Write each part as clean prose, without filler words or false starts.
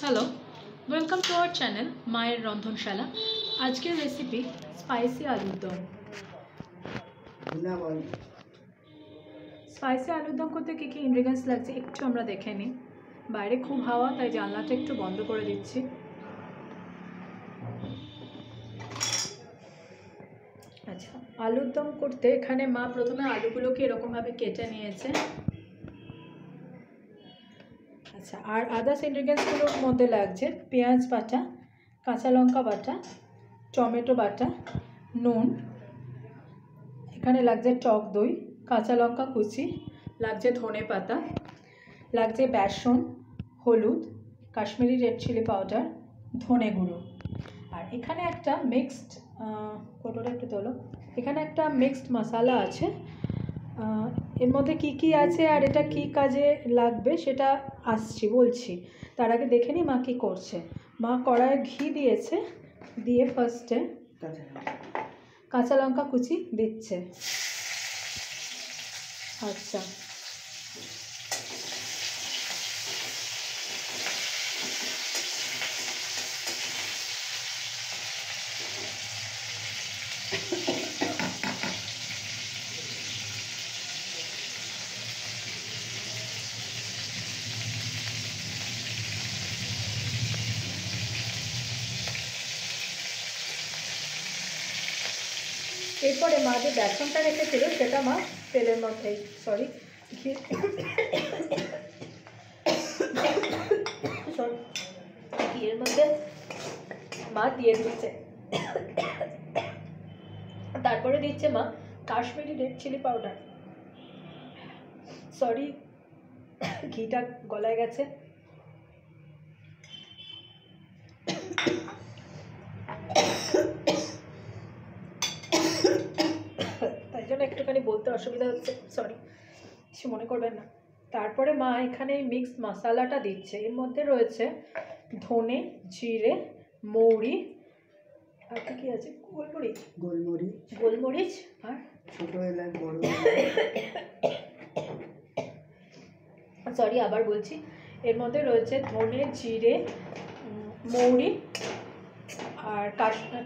Hello, welcome to our channel মায়ের রন্ধনশালা। আজকের recipe spicy আলুর দম। স্পাইসি আলুর দম করতে কী কী ইনগ্রিডিয়েন্টস লাগছে একটু আমরা দেখে নিই। বাইরে খুব হাওয়া, তাই জানলাটা একটু বন্ধ করে দিচ্ছি। আচ্ছা, আলুর দম করতে এখানে মা প্রথমে আলুগুলোকে এরকমভাবে কেটে নিয়েছে। আচ্ছা, আর আদার্স ইনগ্রিডিয়েন্টসগুলোর মধ্যে লাগছে পেঁয়াজ বাটা, কাঁচা লঙ্কা বাটা, টমেটো বাটা, নুন, এখানে লাগছে টক দই, কাঁচা লঙ্কা কুচি, লাগছে ধনে পাতা, লাগছে বেসন, হলুদ, কাশ্মীরি রেড চিলি পাউডার, ধনে গুঁড়ো। আর এখানে একটা মিক্সড ফটোটা একটু তোলো, এখানে একটা মিক্সড মশলা আছে। এর মধ্যে কি কি আছে আর এটা কি কাজে লাগবে সেটা বলছি। তার আগে দেখে নিই মা কী করছে। মা কড়াইয়ে ঘি দিয়েছে, দিয়ে ফার্স্টে কাঁচা লঙ্কা কুচি দিচ্ছে। আচ্ছা, এরপরে মা যে বেসনটা রেখেছিল সেটা মা তেলের মধ্যে ঘিয়ের মধ্যে মা দিয়ে দিচ্ছে। তারপরে দিচ্ছে মা কাশ্মীরি রেড চিলি পাউডার। ঘিটা গলায় গেছে। তাই জন্য একটুখানি বলতে অসুবিধা হচ্ছে, কিছু মনে করবেন না। তারপরে মা এখানে মিক্সড মশলাটা দিচ্ছে। এর মধ্যে রয়েছে ধনে, জিরে, মৌরি, আর কি আছে, গোলমরিচ আর ছোট এলাচ, বড় আবার বলছি, এর মধ্যে রয়েছে ধনে, জিরে, মৌরি আর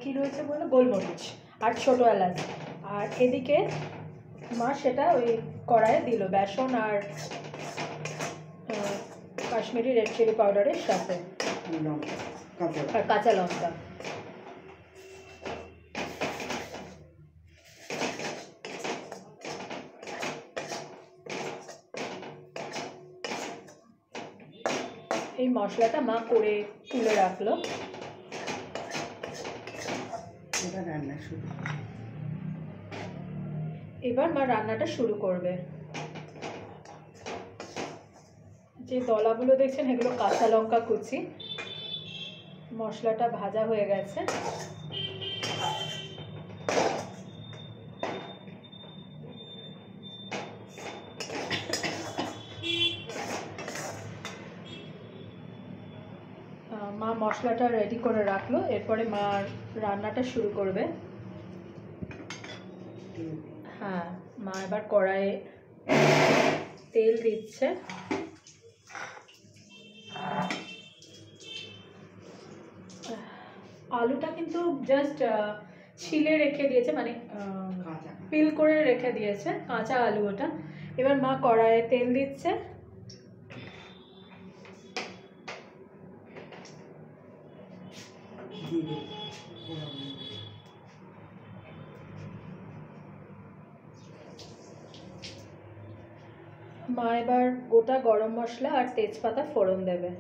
কি রয়েছে বলো, গোলমরিচ আর ছোট এলাচ। আর এদিকে মা সেটা ওই কড়াইয়ে দিল বেসন আর কাশ্মীরি রেড চিলি পাউডারের সাথে আর কাঁচা লঙ্কা। এই মশলাটা মা করে তুলে রাখলো। এবার মা রান্নাটা শুরু করবে। যে দলাগুলো দেখছেন এগুলো কাঁচা লঙ্কা কুচি। মশলাটা ভাজা হয়ে গেছে। মা মশলাটা রেডি করে রাখলো। এরপরে মা রান্নাটা শুরু করবে। হ্যাঁ, মা এবার কড়াইয়ে তেল দিচ্ছে। আলুটা কিন্তু জাস্ট ছিলে রেখে দিয়েছে, মানে পিল করে রেখে দিয়েছে, কাঁচা আলু ওটা। এবার মা কড়াইয়ে তেল দিচ্ছে। মা এবার গোটা গরম মশলা আর তেজপাতা ফোড়ন দেবে।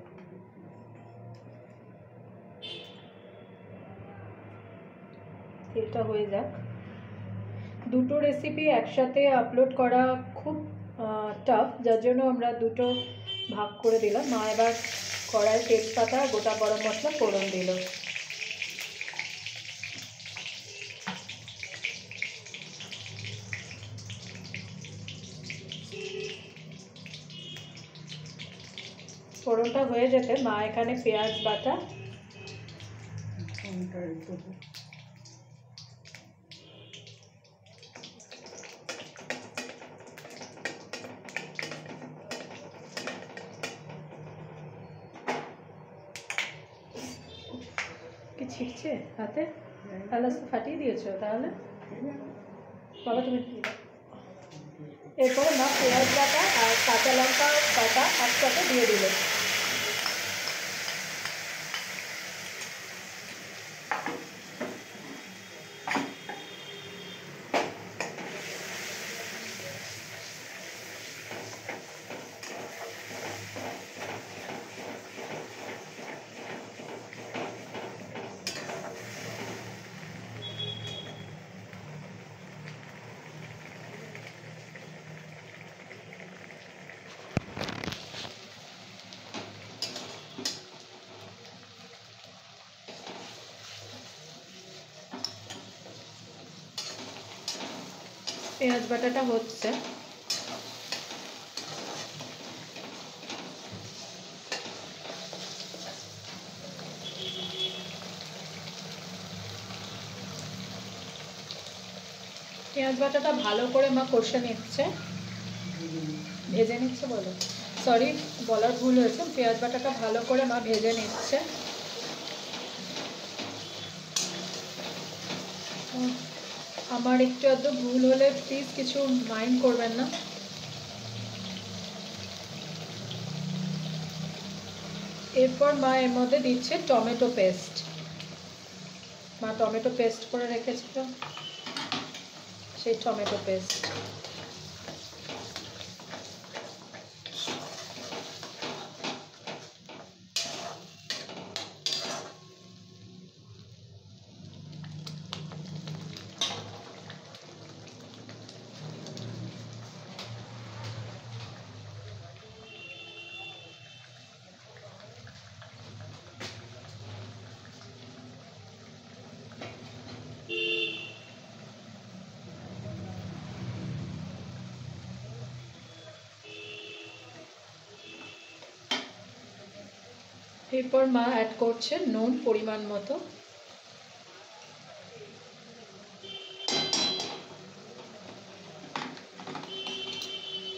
তেলটা হয়ে যাক। দুটো রেসিপি একসাথে আপলোড করা খুব টাফ, যার জন্য আমরা দুটো ভাগ করে দিলাম। মা এবার কড়াই তেজপাতা গোটা গরম মশলা ফোড়ন দিল। ফোড়নটা হয়ে যেতে মা এখানে পেঁয়াজ বাটা, কি ছিটছে হাতে? তাহলে তো ফাটিয়ে দিয়েছো তাহলে বাবা তুমি। এরপরে মা পেঁয়াজ বাটা আর কাঁচা লঙ্কা বাটা একসাথে দিয়ে দিল। পেঁয়াজ বাটাটা হচ্ছে। পেঁয়াজ বাটাটা ভালো করে মা কষে নিচ্ছে, ভেজে নিচ্ছে বলো, সরি বলার ভুল হয়েছে। পেঁয়াজ বাটাটা ভালো করে মা ভেজে নিচ্ছে। আমার একটু এত ভুল হলে প্লিজ কিছু মাইন্ড করবেন না। এরপর মা এর মধ্যে দিচ্ছে টমেটো পেস্ট। মা টমেটো পেস্ট করে রেখেছিল, সেই টমেটো পেস্ট। এরপর মা অ্যাড করছে নুন পরিমাণ মতো।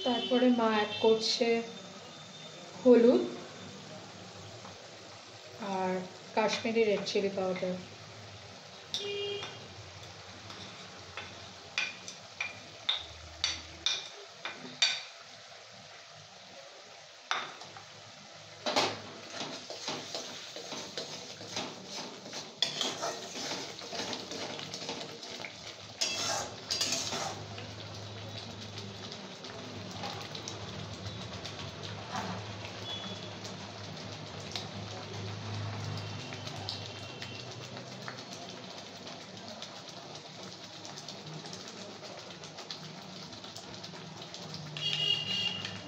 তারপরে মা অ্যাড করছে হলুদ আর কাশ্মীরি রেড চিলি পাউডার।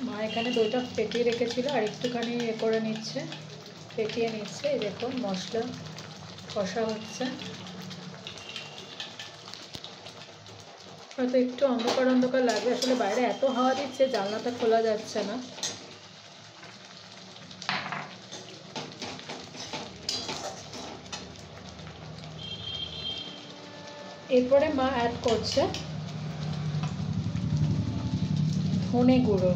মা এখানে দইটা ফেটিয়ে রেখেছিল আর একটুখানি এ করে নিচ্ছে, ফেটিয়ে নিচ্ছে। এই দেখুন মশলা কষা হচ্ছে। হয়তো একটু অন্ধকার অন্ধকার লাগবে, আসলে বাইরে এত হাওয়া দিচ্ছে জানলাটা খোলা যাচ্ছে না। এরপরে মা অ্যাড করছে ধনে গুঁড়ো।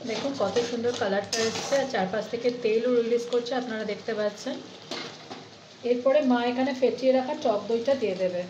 দেখুন কত সুন্দর কালারটা এসছে আর চারপাশ থেকে তেলও রিলিজ করছে, আপনারা দেখতে পাচ্ছেন। এরপরে মা এখানে ফেটিয়ে রাখা টক দইটা দিয়ে দেবে।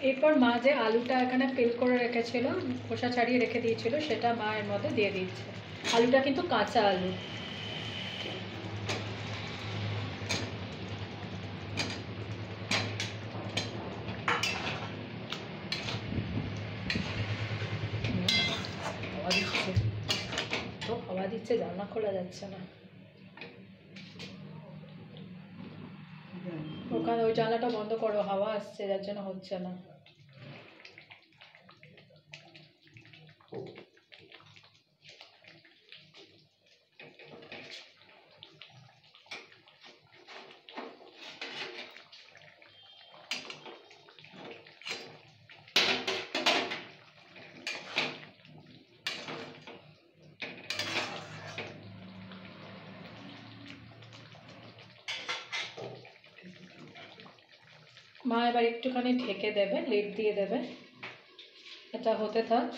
এরপর মা যে আলুটা এখানে পিল করে রেখেছিল, খোসা ছাড়িয়ে রেখে দিয়েছিল, সেটা মা এর মধ্যে দিয়ে দিচ্ছে। আলুটা কিন্তু কাঁচা আলু। দিচ্ছে, জানলা খোলা যাচ্ছে না। ওখানে ওই জানলাটা বন্ধ করো, হাওয়া আসছে যার জন্য হচ্ছে না। মা এবার একটুখানি ঢেকে দেবে, লিড দিয়ে দেবে, এটা হতে থাক।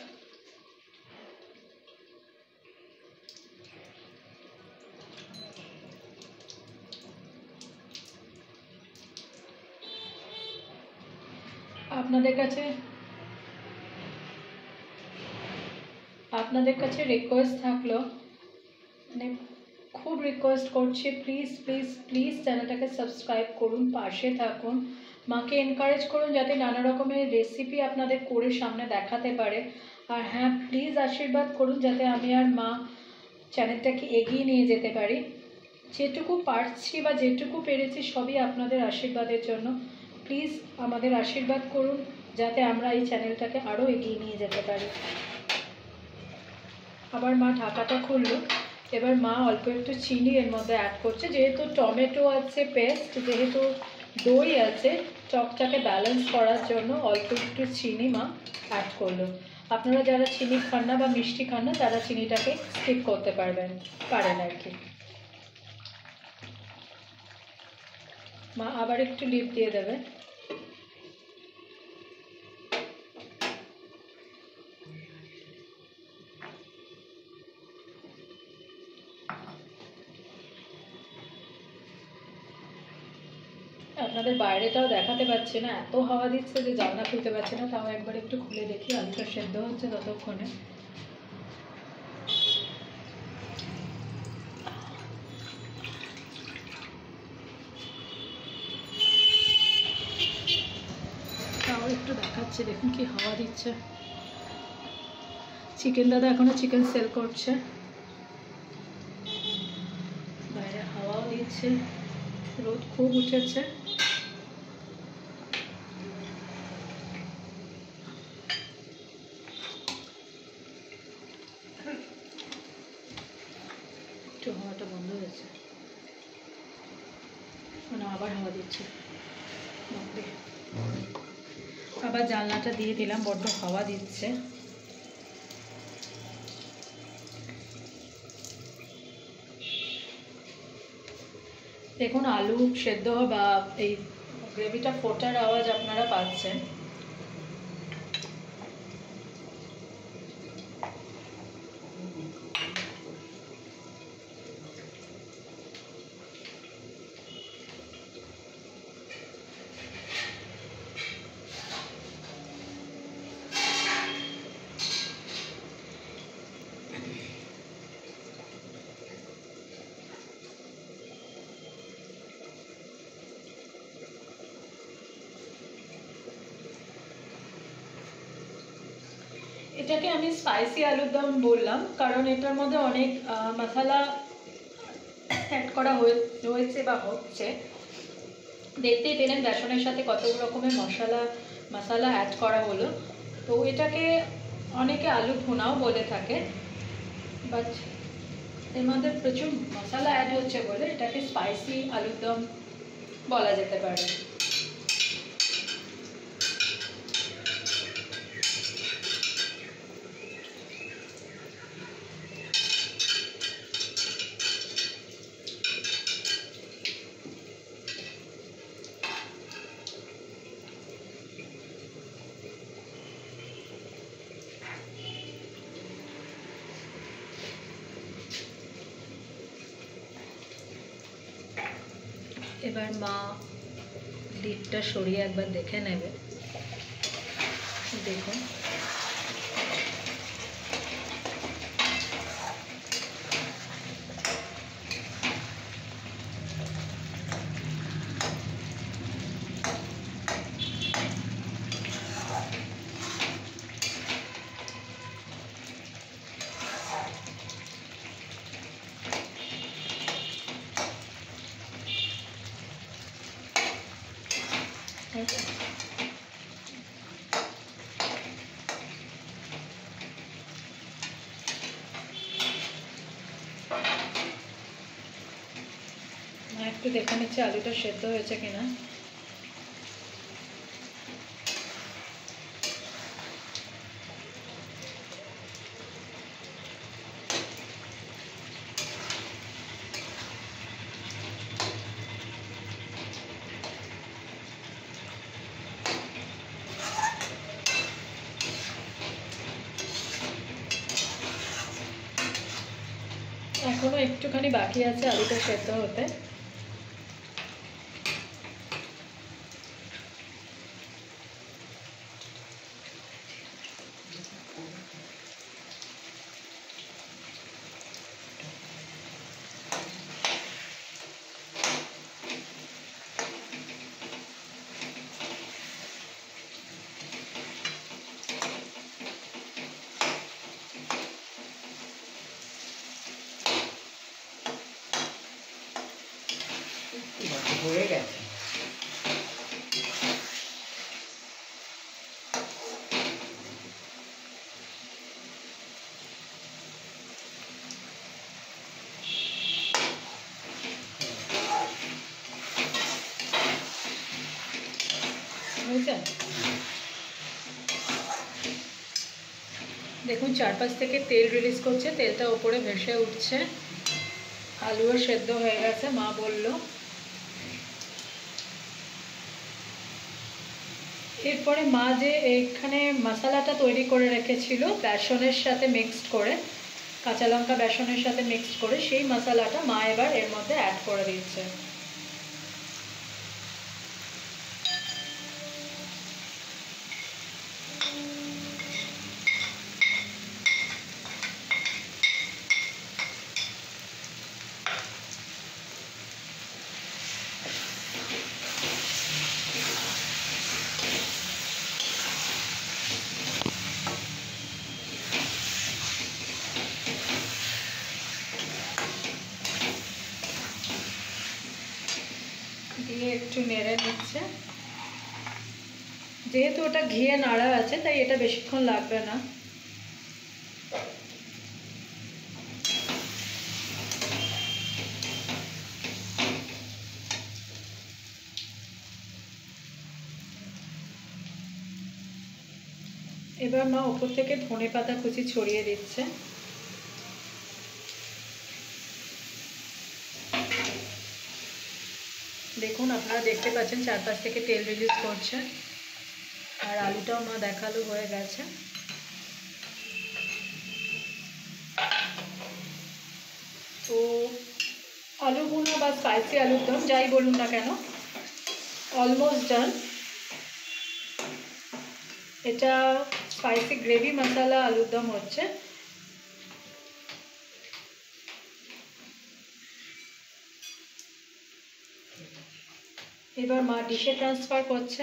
আপনাদের কাছে রিকোয়েস্ট থাকলো, মানে খুব রিকোয়েস্ট করছি, প্লিজ প্লিজ প্লিজ চ্যানেলটাকে সাবস্ক্রাইব করুন, পাশে থাকুন, মাকে এনকারেজ করুন যাতে নানা রকমের রেসিপি আপনাদের করে সামনে দেখাতে পারে। আর হ্যাঁ, প্লিজ আশীর্বাদ করুন যাতে আমি আর মা চ্যানেলটাকে এগিয়ে নিয়ে যেতে পারি। যেটুকু পারছি বা যেটুকু পেরেছি সবই আপনাদের আশীর্বাদের জন্য। প্লিজ আমাদের আশীর্বাদ করুন যাতে আমরা এই চ্যানেলটাকে আরও এগিয়ে নিয়ে যেতে পারি। আবার মা ঢাকাটা খুললো। এবার মা অল্প একটু চিনি এর মধ্যে অ্যাড করছে, যেহেতু টমেটো আছে পেস্ট, যেহেতু দই আছে, টকটাকে ব্যালেন্স করার জন্য অল্প একটু চিনি মা অ্যাড করলো। আপনারা যারা চিনি খান না বা মিষ্টি খান না তারা চিনিটাকে স্কিপ করতে পারেন আর কি। মা আবার একটু লিড দিয়ে দেবে। আপনাদের বাইরেটাও দেখাতে পাচ্ছি না, এত হাওয়া দিচ্ছে যে জানলা খুলতে পারছি না। তাও একবার একটু খুলে দেখি, আলুটা সেদ্ধ হচ্ছে ততক্ষণে। তাও একটু দেখাচ্ছে, দেখুন কি হাওয়া দিচ্ছে। চিকেন দাদা এখনো চিকেন সেল করছে, বাইরে হাওয়াও দিচ্ছে, রোদ খুব উঠেছে। একটু হাওয়াটা বন্ধ হয়েছে, মানে আবার হাওয়া দিচ্ছে। আবার জানলাটা দিয়ে দিলাম, বড্ড হাওয়া দিচ্ছে। দেখুন আলু সেদ্ধ বা এই গ্রেভিটা ফোটার আওয়াজ আপনারা পাচ্ছেন। এটাকে আমি স্পাইসি আলুর দম বললাম কারণ এটার মধ্যে অনেক মশলা অ্যাড করা হয়েছে বা হচ্ছে। দেখতেই পেলেন বেসনের সাথে কত রকমের মশলা অ্যাড করা হলো। তো এটাকে অনেকে আলু ভুনাও বলে থাকে, বাট এর মধ্যে প্রচুর মশলা অ্যাড হচ্ছে বলে এটাকে স্পাইসি আলুর দম বলা যেতে পারে। এবার মা লিডটা সরিয়ে একবার দেখে নেবে। দেখুন একটু দেখে নিচ্ছি আলুটা সেদ্ধ হয়েছে কিনা। এখনো একটুখানি বাকি আছে আলুটা সেদ্ধ হতে। হয়ে গেছে। দেখুন চারপাশ থেকে তেল রিলিজ করছে, তেলটা উপরে ভেসে উঠছে। আলুও সেদ্ধ হয়ে গেছে মা বলল। এরপরে মা যে এখানে মশলাটা তৈরি করে রেখেছিল বেসনের সাথে মিক্সড করে, কাঁচা লঙ্কা বেসনের সাথে মিক্সড করে, সেই মশলাটা মা এবার এর মধ্যে অ্যাড করে দিচ্ছে। দিয়ে একটু নেড়ে নিচ্ছে। যেহেতু ওটা ঘিয়ে নাড়া আছে তাই এটা বেশিক্ষণ লাগবে না। এবার মা ওপর থেকে ধনেপাতা কুচি ছড়িয়ে দিচ্ছে। দেখুন আপনারা দেখতে পাচ্ছেন চারপাশ থেকে তেল রিলিজ করছে, আর আলুটাও মা দেখালো হয়ে গেছে। তো আলু ভুনা বা স্পাইসি আলুর দম যাই বলুন না কেন, অলমোস্ট ডান। এটা স্পাইসি গ্রেভি মশলা আলুর দম হচ্ছে। এবার মা ডিশে ট্রান্সফার করছে।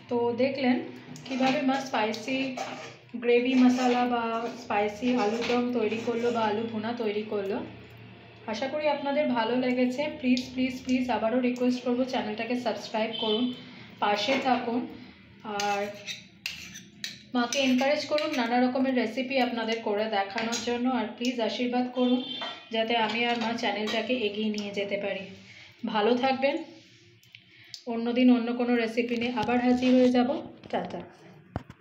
তো দেখলেন কিভাবে মা স্পাইসি গ্রেভি মশলা বা স্পাইসি আলুর দম তৈরি করলো বা আলু ভুনা তৈরি করলো। আশা করি আপনাদের ভালো লেগেছে। প্লিজ প্লিজ প্লিজ আবারও রিকোয়েস্ট করবো চ্যানেলটাকে সাবস্ক্রাইব করুন, পাশে থাকুন, আর মাকে এনকারেজ করুন নানা রকমের রেসিপি আপনাদের করে দেখানোর জন্য। আর প্লিজ আশীর্বাদ করুন যাতে আমি আর মা চ্যানেলটাকে এগিয়ে নিয়ে যেতে পারি। ভালো থাকবেন। অন্যদিন অন্য কোনো রেসিপি নিয়ে আবার হাজির হয়ে যাব। টাটা।